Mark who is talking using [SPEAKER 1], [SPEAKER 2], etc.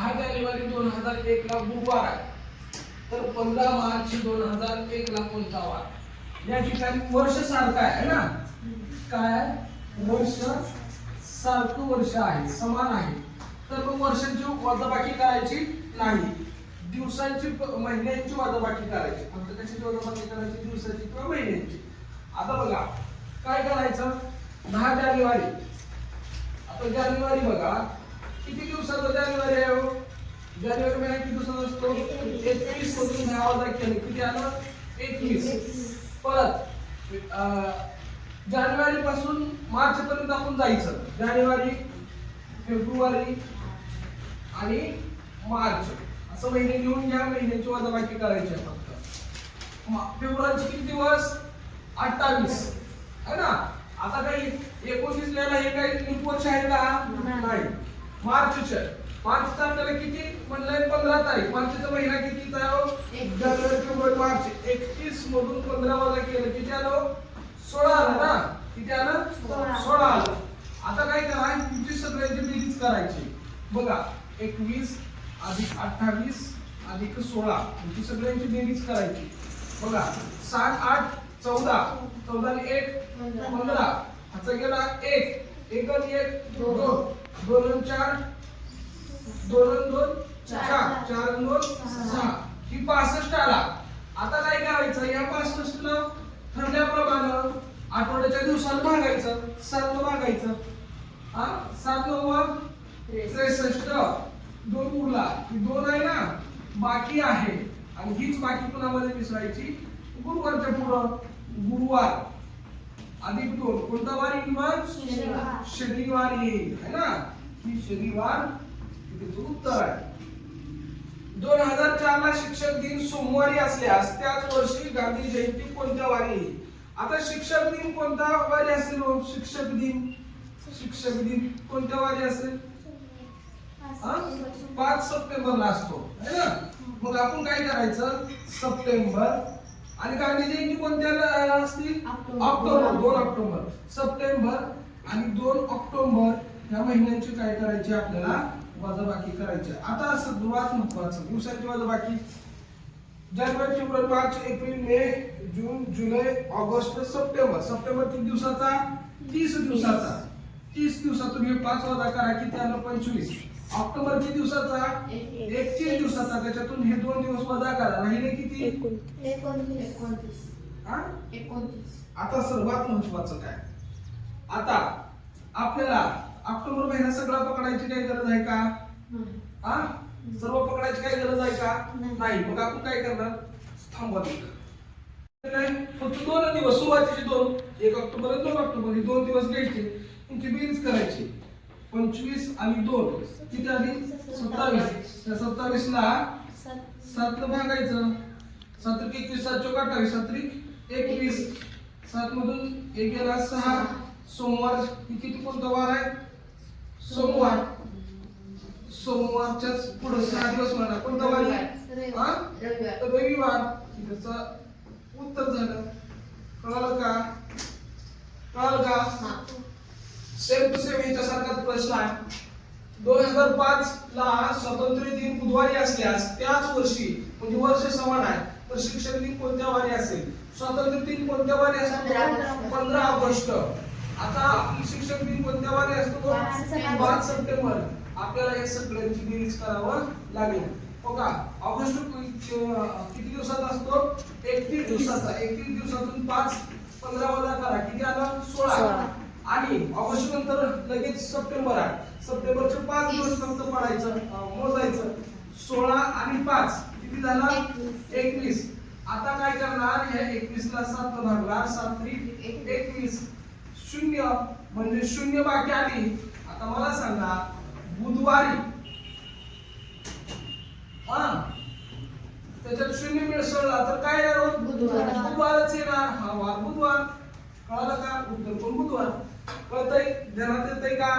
[SPEAKER 1] 10 जानेवारी 2001 ला गुरुवार आहे, तर 15 मार्च 2001 ला कोणता वार? या ठिकाणी वर्ष सारखं आहे ना, काय आहे? वर्ष सारखं वर्ष आहे, समान आहे, तर मग वर्षांची वजाबाकी करायची नाही, दिवसांची महिन्यांची वजाबाकी करायची. फक्त कशाची वजाबाकी करायची? दिवसाची किंवा महिन्यांची. आता बघा काय करायचं, 10 जानेवारी. आता जानेवारी बघा किती दिवसाचा जानेवारी आहे हो? जानेवारी महिना किती दिवसाचा असतो? 31 मधून 10 वजा केलं किती आलं? 21. परत जानेवारी पासून मार्च पर्यंत आपण जायचं. जानेवारी, फेब्रुवारी आणि मार्च असं महिने लिहून घ्या, महिन्याची वजाबाकी करायची आहे फक्त. फेब्रुवारीचे किती दिवस? 28 है ना. आता काही 29 लिहायला हे काही लीप वर्ष आहे का? नाही. मार्चचे आपल्याला किती म्हणलंय? 15 तारीख. मार्चचा महिना कितीचा आहे? जानेवारी, फेब्रुवारी, मार्च. 31 मधून 15 वजा केलं किती आलं? 16 आलं ना. किती आलं? 16 आलं. आता काय करा, तुमची सगळ्यांची बेरीज करायची. बघा 21 अधिक 28 अधिक 16 तुमची सगळ्यांची बेरीज करायची. बघा 7 8 14, 14 आणि 1 15. आता गेला 1 1 आणि 1 2 2 आणि 4 2 आणि 2 4 4 आणि 2 6 ही 65 आला. आता काय करायचं, या 65 ला ठरल्याप्रमाणे आठवड्याच्या दिवसाला भागायचं, 7 ने भागायचं. 7 9 63 2 उरला, ही 2 आहे ना बाकी आहे, आणि हीच बाकी कोणामध्ये मिसळायची? गुरुवारच्या पुढं. गुरुवार अधिक 2 कोणता वार येईल मग? शनिवार येईल है ना. ही शनिवार तिचं उत्तर आहे. 2004 ला शिक्षक दिन सोमवारी असल्यास त्याच वर्षी गांधी जयंती कोणत्या वारी येईल? आता शिक्षक दिन कोणत्या वारी असेल? शिक्षक दिन कोणत्या वारी असेल? 5 सप्टेंबरला असतो है ना. मग आपण काय करायचं, सप्टेंबर, आणि गांधी जयंती कोणत्याला असतील? ऑक्टोबर. 2 ऑक्टोबर. सप्टेंबर आणि 2 ऑक्टोबर या महिन्यांची काय करायची? आपल्याला वजाबाकी करायची. आता सर्वात महत्त्वाचं दिवसांची वजाबाकी. जानेवारी, फेब्रुवारी, मार्च, एप्रिल, मे, जून, जुलै, ऑगस्ट, सप्टेंबर. सप्टेंबर किती दिवसाचा? 30 दिवसाचा. 30 दिवसातून हे 5 वजा करा किती आलं? 25. ऑक्टोबर किती दिवसाचा? 31 दिवसाचा. त्याच्यातून हे 2 दिवस वजा करा, राहिले किती? 29. आता सर्वात महत्त्वाचं काय, आता आपल्याला ऑक्टोबर महिना सगळा पकडायची काही गरज आहे का? सर्व पकडायची काही गरज आहे का? नाही. मग आपण काय करणार, थांबवा फक्त 2 दिवस सुरुवातीचे 2, 1 ऑक्टोबर आणि 2 ऑक्टोबर हे 2 दिवस घ्यायचे, त्यांची बेरीज करायची. 25 आणि 2 किती आली? 27. त्या 27 ला 7 ने भागायचं. 7 21 7 चौक 28 7 21. 7 मधून 1 गेला 6. सोमवार किती कोणता वार आहे? सोमवार. सोमवारच्या पुढे 6 दिवस म्हणा कोणता वार आहे? रविवार. त्याचं उत्तर झालं. कळलं का? सेम टू सेम याच्यासारखाच प्रश्न आहे. 2005 ला स्वातंत्र्य दिन बुधवारी असल्यास त्याच वर्षी म्हणजे वर्ष समान आहे, तर शिक्षक दिन कोणत्या वारी असेल? स्वातंत्र्य दिन कोणत्या वारी असतो? 15 ऑगस्ट. आता आपली शिक्षक दिन कोणत्या वारी असतो? 5 सप्टेंबर. आपल्याला हे सगळ्यांची बेरीज करावं लागेल. बघा ऑगस्ट किती दिवसाचा असतो? 31 दिवसाचा. 31 दिवसातून 15 वजा करा किती आलं? 16. आणि ऑगस्ट नंतर लगेच सप्टेंबर आहे. सप्टेंबरचे 5 दिवस फक्त पडायचं, मोजायचं. 16 आणि 5 किती झालं? 21. आता काय करणार, या 21 ला 7 ने भागला. 7 21 0 म्हणजे 0 बाकी आली. आता मला सांगा बुधवारी त्याच्यात 0 मिसळला तर काय येणार? बुधवारच येणार. हा वार बुधवार. कळलं का? उत्तर पण बुधवार. कळतंय? ध्यानात येतंय का?